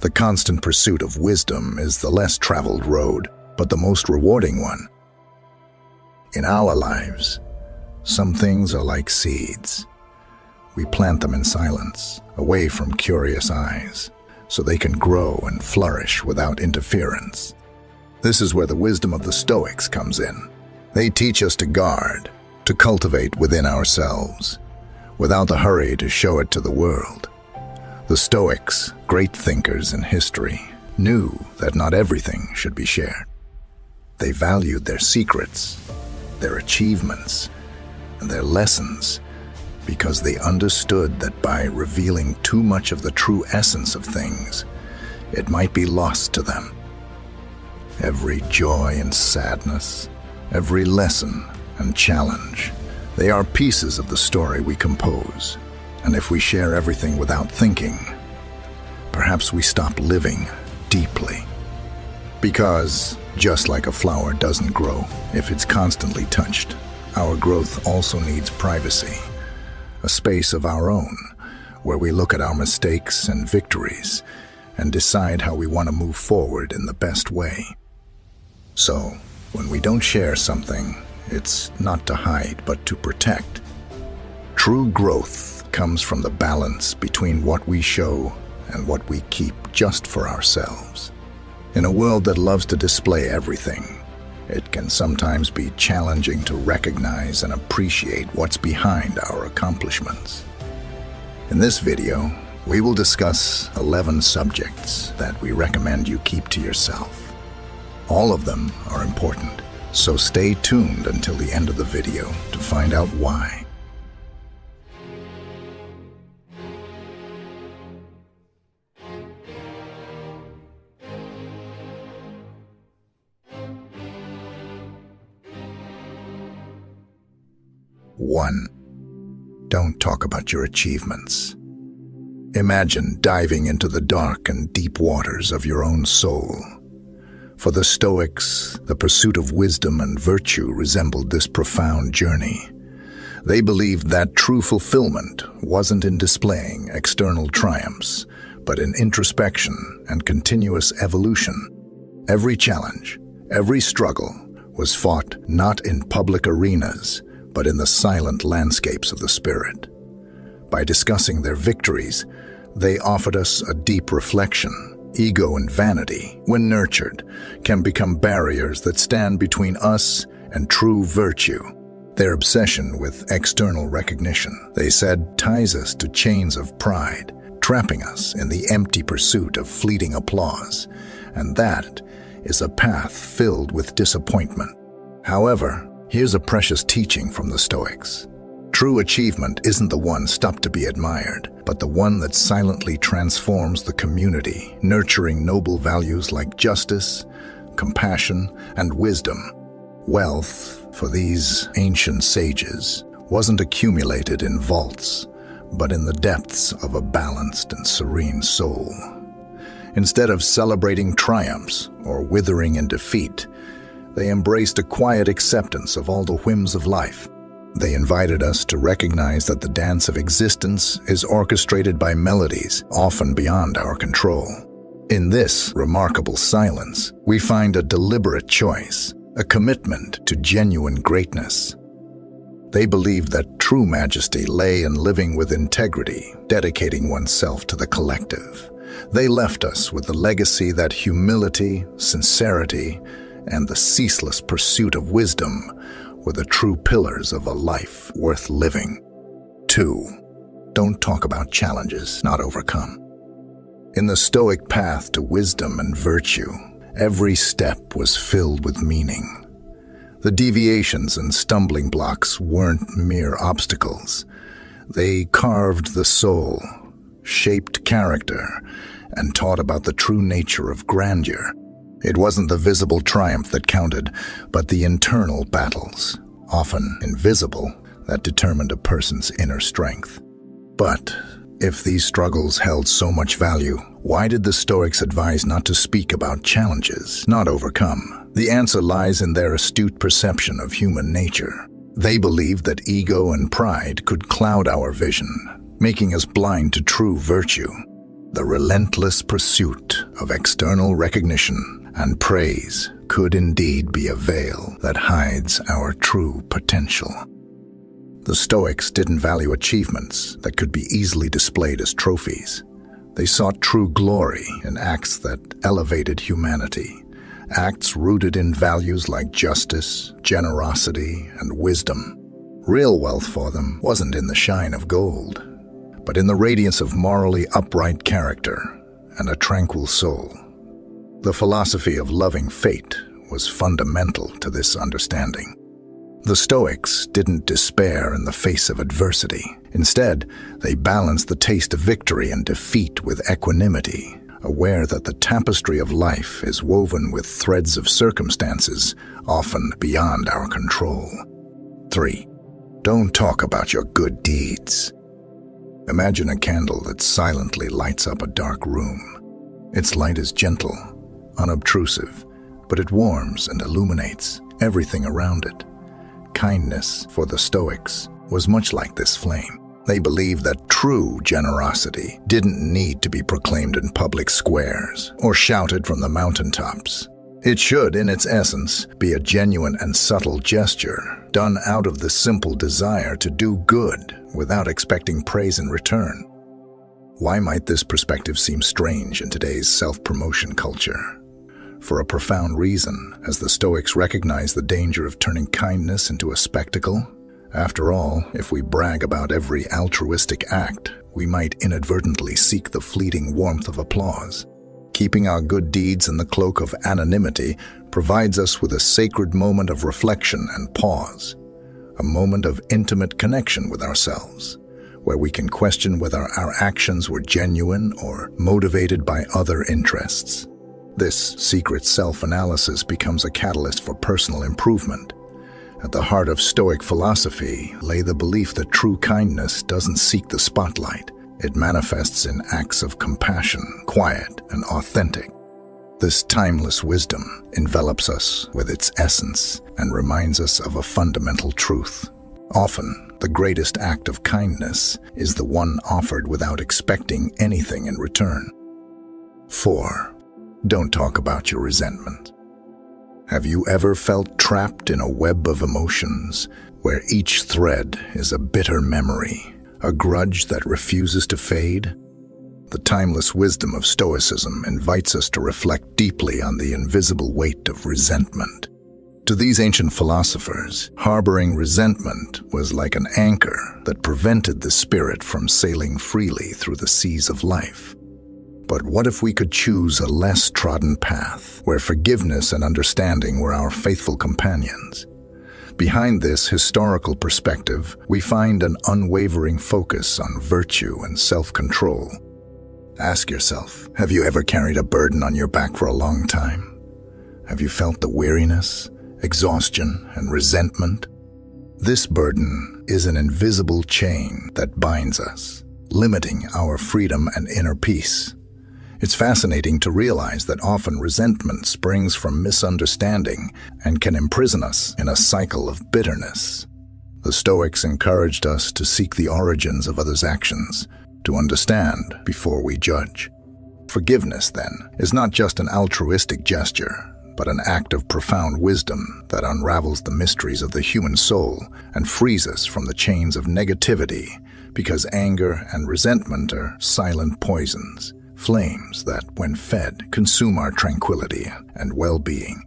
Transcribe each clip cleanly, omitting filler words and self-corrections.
The constant pursuit of wisdom is the less traveled road, but the most rewarding one. In our lives, some things are like seeds. We plant them in silence, away from curious eyes, so they can grow and flourish without interference. This is where the wisdom of the Stoics comes in. They teach us to guard, to cultivate within ourselves, without the hurry to show it to the world. The Stoics, great thinkers in history, knew that not everything should be shared. They valued their secrets, their achievements, and their lessons because they understood that by revealing too much of the true essence of things, it might be lost to them. Every joy and sadness, every lesson and challenge, they are pieces of the story we compose. And if we share everything without thinking, perhaps we stop living deeply. Because, just like a flower doesn't grow if it's constantly touched, our growth also needs privacy, a space of our own, where we look at our mistakes and victories and decide how we want to move forward in the best way. So, when we don't share something, it's not to hide, but to protect. True growth comes from the balance between what we show and what we keep just for ourselves. In a world that loves to display everything, it can sometimes be challenging to recognize and appreciate what's behind our accomplishments. In this video, we will discuss 11 subjects that we recommend you keep to yourself. All of them are important, so stay tuned until the end of the video to find out why. 1. Don't talk about your achievements. Imagine diving into the dark and deep waters of your own soul. For the Stoics, the pursuit of wisdom and virtue resembled this profound journey. They believed that true fulfillment wasn't in displaying external triumphs, but in introspection and continuous evolution. Every challenge, every struggle was fought not in public arenas, but in the silent landscapes of the spirit. By discussing their victories, they offered us a deep reflection. Ego and vanity, when nurtured, can become barriers that stand between us and true virtue. Their obsession with external recognition, they said, ties us to chains of pride, trapping us in the empty pursuit of fleeting applause, and that is a path filled with disappointment. However, here's a precious teaching from the Stoics. True achievement isn't the one stopped to be admired, but the one that silently transforms the community, nurturing noble values like justice, compassion, and wisdom. Wealth, for these ancient sages, wasn't accumulated in vaults, but in the depths of a balanced and serene soul. Instead of celebrating triumphs or withering in defeat, they embraced a quiet acceptance of all the whims of life. They invited us to recognize that the dance of existence is orchestrated by melodies often beyond our control. In this remarkable silence, we find a deliberate choice, a commitment to genuine greatness. They believed that true majesty lay in living with integrity, dedicating oneself to the collective. They left us with the legacy that humility, sincerity, and the ceaseless pursuit of wisdom were the true pillars of a life worth living. 2. Don't talk about challenges not overcome. In the Stoic path to wisdom and virtue, every step was filled with meaning. The deviations and stumbling blocks weren't mere obstacles. They carved the soul, shaped character, and taught about the true nature of grandeur. It wasn't the visible triumph that counted, but the internal battles, often invisible, that determined a person's inner strength. But if these struggles held so much value, why did the Stoics advise not to speak about challenges not overcome? The answer lies in their astute perception of human nature. They believed that ego and pride could cloud our vision, making us blind to true virtue. The relentless pursuit of external recognition and praise could indeed be a veil that hides our true potential. The Stoics didn't value achievements that could be easily displayed as trophies. They sought true glory in acts that elevated humanity, acts rooted in values like justice, generosity, and wisdom. Real wealth for them wasn't in the shine of gold, but in the radiance of morally upright character and a tranquil soul. The philosophy of loving fate was fundamental to this understanding. The Stoics didn't despair in the face of adversity. Instead, they balanced the taste of victory and defeat with equanimity, aware that the tapestry of life is woven with threads of circumstances often beyond our control. 3. Don't talk about your good deeds. Imagine a candle that silently lights up a dark room. Its light is gentle, unobtrusive, but it warms and illuminates everything around it. Kindness, for the Stoics, was much like this flame. They believed that true generosity didn't need to be proclaimed in public squares or shouted from the mountaintops. It should, in its essence, be a genuine and subtle gesture, done out of the simple desire to do good without expecting praise in return. Why might this perspective seem strange in today's self-promotion culture? For a profound reason, as the Stoics recognize the danger of turning kindness into a spectacle. After all, if we brag about every altruistic act, we might inadvertently seek the fleeting warmth of applause. Keeping our good deeds in the cloak of anonymity provides us with a sacred moment of reflection and pause, a moment of intimate connection with ourselves, where we can question whether our actions were genuine or motivated by other interests. This secret self-analysis becomes a catalyst for personal improvement. At the heart of Stoic philosophy lay the belief that true kindness doesn't seek the spotlight. It manifests in acts of compassion, quiet and authentic. This timeless wisdom envelops us with its essence and reminds us of a fundamental truth. Often, the greatest act of kindness is the one offered without expecting anything in return. 4. Don't talk about your resentment. Have you ever felt trapped in a web of emotions where each thread is a bitter memory, a grudge that refuses to fade? The timeless wisdom of Stoicism invites us to reflect deeply on the invisible weight of resentment. To these ancient philosophers, harboring resentment was like an anchor that prevented the spirit from sailing freely through the seas of life. But what if we could choose a less trodden path, where forgiveness and understanding were our faithful companions? Behind this historical perspective, we find an unwavering focus on virtue and self-control. Ask yourself, have you ever carried a burden on your back for a long time? Have you felt the weariness, exhaustion, and resentment? This burden is an invisible chain that binds us, limiting our freedom and inner peace. It's fascinating to realize that often resentment springs from misunderstanding and can imprison us in a cycle of bitterness. The Stoics encouraged us to seek the origins of others' actions, to understand before we judge. Forgiveness, then, is not just an altruistic gesture, but an act of profound wisdom that unravels the mysteries of the human soul and frees us from the chains of negativity, because anger and resentment are silent poisons, flames that, when fed, consume our tranquility and well-being.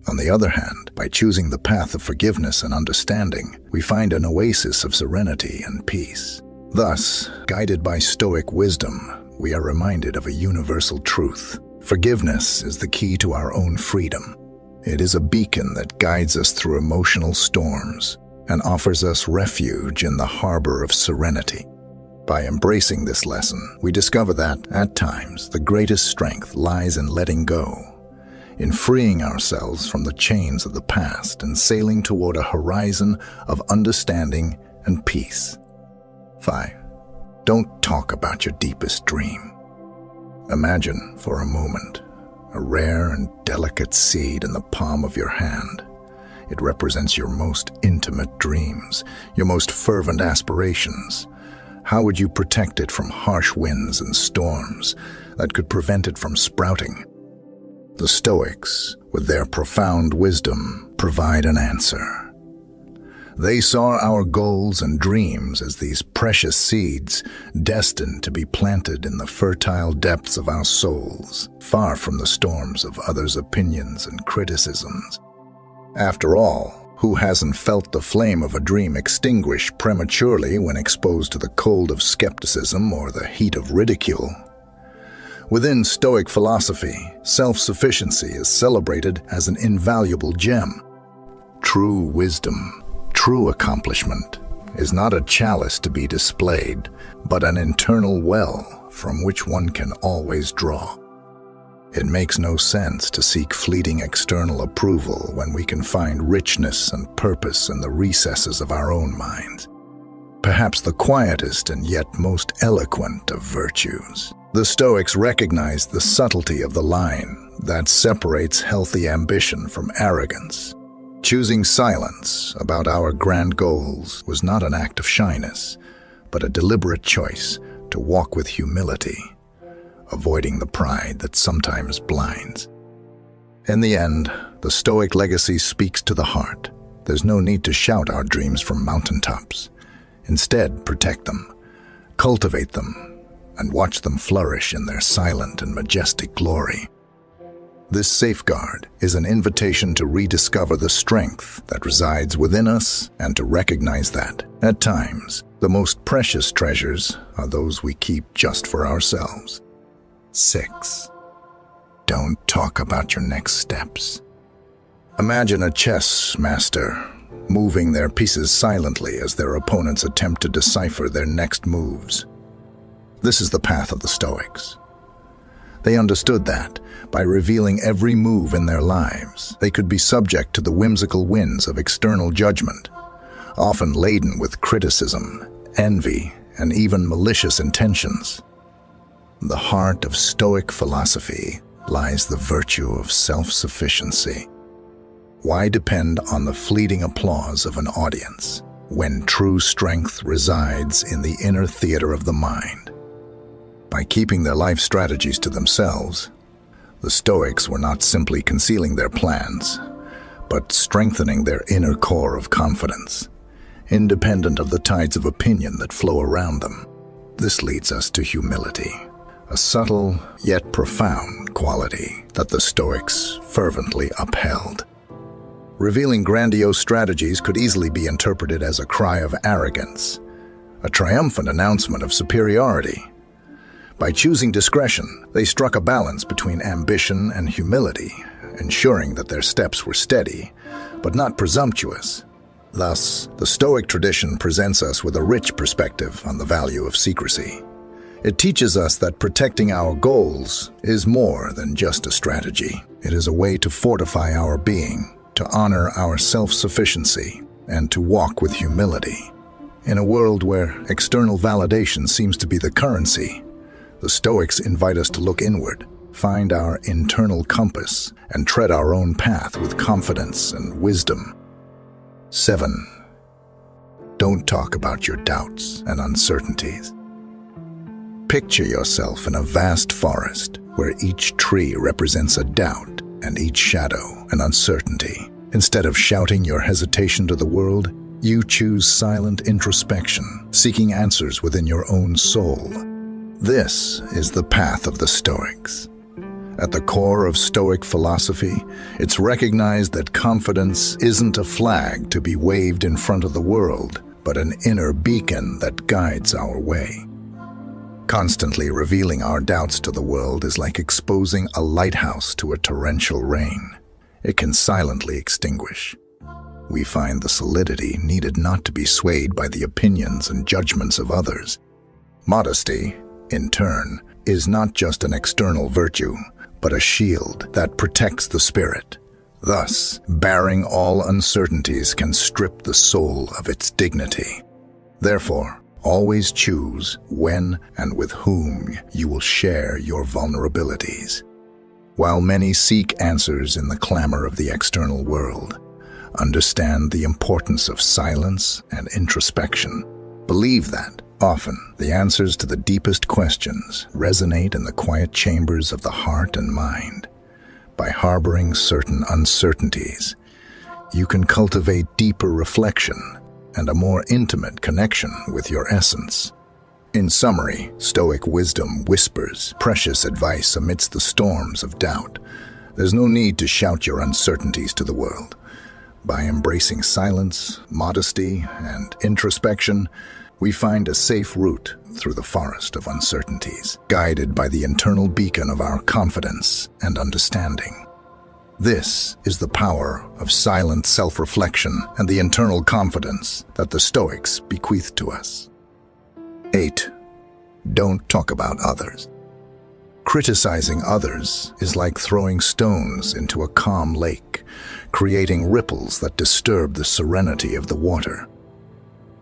On the other hand, by choosing the path of forgiveness and understanding, we find an oasis of serenity and peace. Thus, guided by Stoic wisdom, we are reminded of a universal truth. Forgiveness is the key to our own freedom. It is a beacon that guides us through emotional storms and offers us refuge in the harbor of serenity. By embracing this lesson, we discover that, at times, the greatest strength lies in letting go, in freeing ourselves from the chains of the past and sailing toward a horizon of understanding and peace. 5. Don't talk about your deepest dream. Imagine, for a moment, a rare and delicate seed in the palm of your hand. It represents your most intimate dreams, your most fervent aspirations, How would you protect it from harsh winds and storms that could prevent it from sprouting? The Stoics, with their profound wisdom, provide an answer. They saw our goals and dreams as these precious seeds destined to be planted in the fertile depths of our souls, far from the storms of others' opinions and criticisms. After all, who hasn't felt the flame of a dream extinguish prematurely when exposed to the cold of skepticism or the heat of ridicule? Within Stoic philosophy, self-sufficiency is celebrated as an invaluable gem. True wisdom, true accomplishment, is not a chalice to be displayed, but an internal well from which one can always draw. It makes no sense to seek fleeting external approval when we can find richness and purpose in the recesses of our own minds. Perhaps the quietest and yet most eloquent of virtues. The Stoics recognized the subtlety of the line that separates healthy ambition from arrogance. Choosing silence about our grand goals was not an act of shyness, but a deliberate choice to walk with humility, avoiding the pride that sometimes blinds. In the end, the Stoic legacy speaks to the heart. There's no need to shout our dreams from mountaintops. Instead, protect them, cultivate them, and watch them flourish in their silent and majestic glory. This safeguard is an invitation to rediscover the strength that resides within us and to recognize that, at times, the most precious treasures are those we keep just for ourselves. 6. Don't talk about your next steps. Imagine a chess master moving their pieces silently as their opponents attempt to decipher their next moves. This is the path of the Stoics. They understood that, by revealing every move in their lives, they could be subject to the whimsical winds of external judgment, often laden with criticism, envy, and even malicious intentions. The heart of Stoic philosophy lies the virtue of self-sufficiency. Why depend on the fleeting applause of an audience when true strength resides in the inner theater of the mind? By keeping their life strategies to themselves, the Stoics were not simply concealing their plans, but strengthening their inner core of confidence, independent of the tides of opinion that flow around them. This leads us to humility, a subtle yet profound quality that the Stoics fervently upheld. Revealing grandiose strategies could easily be interpreted as a cry of arrogance, a triumphant announcement of superiority. By choosing discretion, they struck a balance between ambition and humility, ensuring that their steps were steady, but not presumptuous. Thus, the Stoic tradition presents us with a rich perspective on the value of secrecy. It teaches us that protecting our goals is more than just a strategy. It is a way to fortify our being, to honor our self-sufficiency, and to walk with humility. In a world where external validation seems to be the currency, the Stoics invite us to look inward, find our internal compass, and tread our own path with confidence and wisdom. 7. Don't talk about your doubts and uncertainties. Picture yourself in a vast forest where each tree represents a doubt and each shadow an uncertainty. Instead of shouting your hesitation to the world, you choose silent introspection, seeking answers within your own soul. This is the path of the Stoics. At the core of Stoic philosophy, it's recognized that confidence isn't a flag to be waved in front of the world, but an inner beacon that guides our way. Constantly revealing our doubts to the world is like exposing a lighthouse to a torrential rain. It can silently extinguish. We find the solidity needed not to be swayed by the opinions and judgments of others. Modesty, in turn, is not just an external virtue, but a shield that protects the spirit. Thus, bearing all uncertainties can strip the soul of its dignity. Therefore, always choose when and with whom you will share your vulnerabilities. While many seek answers in the clamor of the external world, understand the importance of silence and introspection. Believe that, Often, the answers to the deepest questions resonate in the quiet chambers of the heart and mind. By harboring certain uncertainties, you can cultivate deeper reflection and a more intimate connection with your essence. In summary, Stoic wisdom whispers precious advice amidst the storms of doubt. There's no need to shout your uncertainties to the world. By embracing silence, modesty, and introspection, we find a safe route through the forest of uncertainties, guided by the internal beacon of our confidence and understanding. This is the power of silent self-reflection and the internal confidence that the Stoics bequeath to us. 8. Don't talk about others. Criticizing others is like throwing stones into a calm lake, creating ripples that disturb the serenity of the water.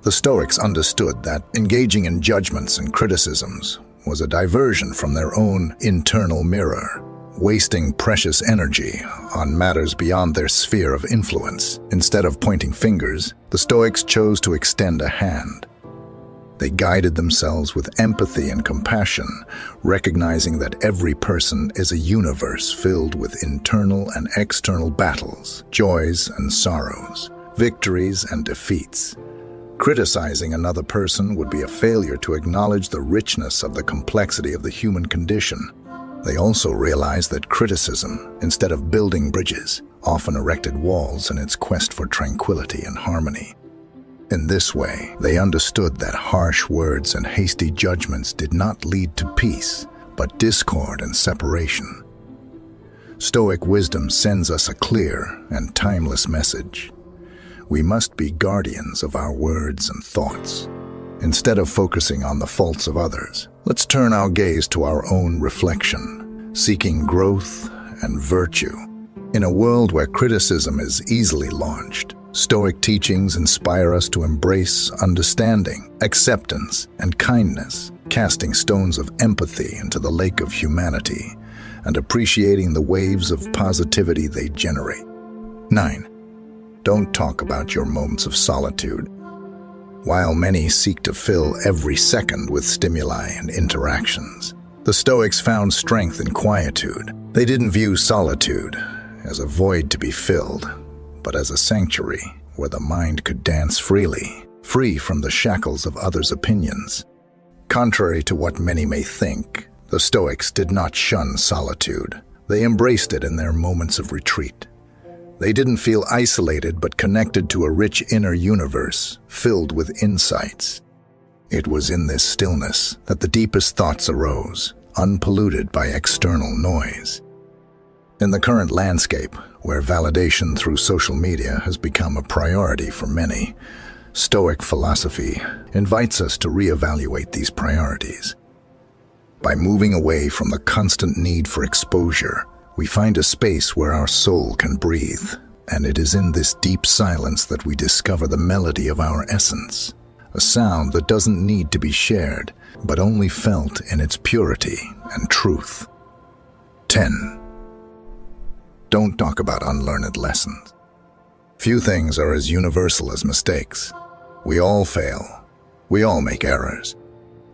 The Stoics understood that engaging in judgments and criticisms was a diversion from their own internal mirror, wasting precious energy on matters beyond their sphere of influence. Instead of pointing fingers, the Stoics chose to extend a hand. They guided themselves with empathy and compassion, recognizing that every person is a universe filled with internal and external battles, joys and sorrows, victories and defeats. Criticizing another person would be a failure to acknowledge the richness of the complexity of the human condition. They also realized that criticism, instead of building bridges, often erected walls in its quest for tranquility and harmony. In this way, they understood that harsh words and hasty judgments did not lead to peace, but discord and separation. Stoic wisdom sends us a clear and timeless message. We must be guardians of our words and thoughts. Instead of focusing on the faults of others, let's turn our gaze to our own reflection, seeking growth and virtue. In a world where criticism is easily launched, Stoic teachings inspire us to embrace understanding, acceptance, and kindness, casting stones of empathy into the lake of humanity and appreciating the waves of positivity they generate. 9. Don't talk about your moments of solitude. While many seek to fill every second with stimuli and interactions, the Stoics found strength in quietude. They didn't view solitude as a void to be filled, but as a sanctuary where the mind could dance freely, free from the shackles of others' opinions. Contrary to what many may think, the Stoics did not shun solitude. They embraced it in their moments of retreat. They didn't feel isolated but connected to a rich inner universe filled with insights. It was in this stillness that the deepest thoughts arose, unpolluted by external noise. In the current landscape, where validation through social media has become a priority for many, Stoic philosophy invites us to reevaluate these priorities. By moving away from the constant need for exposure, we find a space where our soul can breathe, and it is in this deep silence that we discover the melody of our essence, a sound that doesn't need to be shared, but only felt in its purity and truth. 10. Don't talk about unlearned lessons. Few things are as universal as mistakes. We all fail. We all make errors.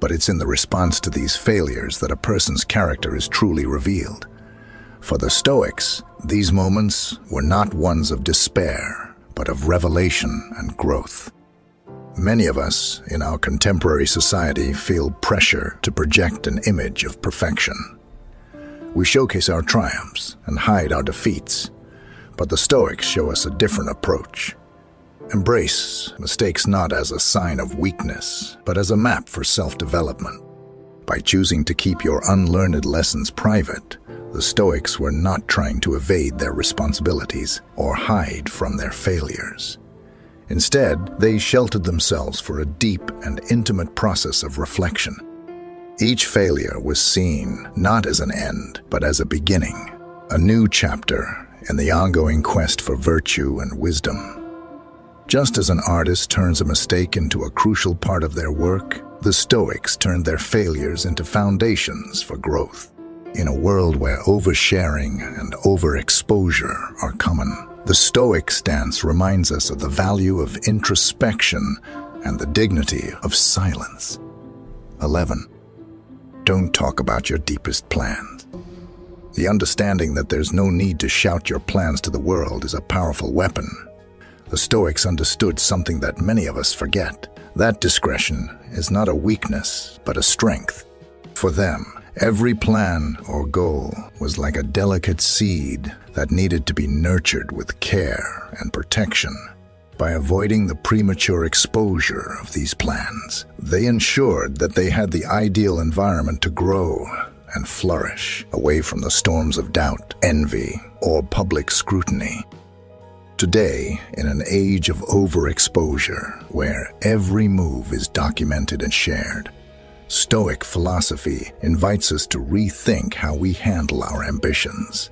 But it's in the response to these failures that a person's character is truly revealed. For the Stoics, these moments were not ones of despair, but of revelation and growth. Many of us in our contemporary society feel pressure to project an image of perfection. We showcase our triumphs and hide our defeats, but the Stoics show us a different approach. Embrace mistakes not as a sign of weakness, but as a map for self-development. By choosing to keep your unlearned lessons private, the Stoics were not trying to evade their responsibilities or hide from their failures. Instead, they sheltered themselves for a deep and intimate process of reflection. Each failure was seen not as an end, but as a beginning, a new chapter in the ongoing quest for virtue and wisdom. Just as an artist turns a mistake into a crucial part of their work, the Stoics turned their failures into foundations for growth. In a world where oversharing and overexposure are common, the Stoic stance reminds us of the value of introspection and the dignity of silence. 11. Don't talk about your deepest plans. The understanding that there's no need to shout your plans to the world is a powerful weapon. The Stoics understood something that many of us forget. That discretion is not a weakness, but a strength. For them, every plan or goal was like a delicate seed that needed to be nurtured with care and protection. By avoiding the premature exposure of these plans, they ensured that they had the ideal environment to grow and flourish, away from the storms of doubt, envy, or public scrutiny. Today, in an age of overexposure, where every move is documented and shared, Stoic philosophy invites us to rethink how we handle our ambitions.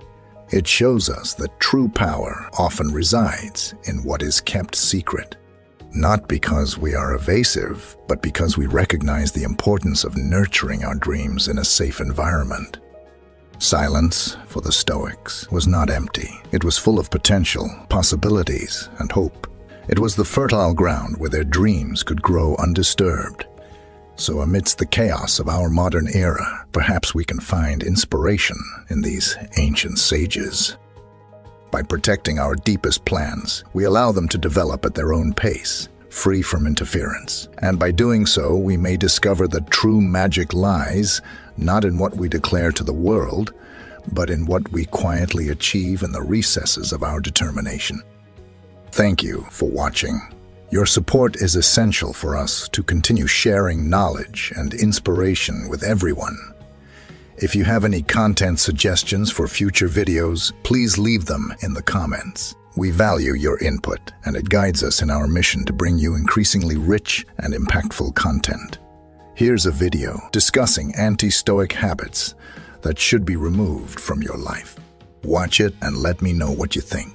It shows us that true power often resides in what is kept secret, not because we are evasive, but because we recognize the importance of nurturing our dreams in a safe environment. Silence, for the Stoics, was not empty. It was full of potential, possibilities, and hope. It was the fertile ground where their dreams could grow undisturbed. So amidst the chaos of our modern era, perhaps we can find inspiration in these ancient sages. By protecting our deepest plans, we allow them to develop at their own pace, free from interference. And by doing so, we may discover that true magic lies not in what we declare to the world, but in what we quietly achieve in the recesses of our determination. Thank you for watching. Your support is essential for us to continue sharing knowledge and inspiration with everyone. If you have any content suggestions for future videos, please leave them in the comments. We value your input, and it guides us in our mission to bring you increasingly rich and impactful content. Here's a video discussing anti-Stoic habits that should be removed from your life. Watch it and let me know what you think.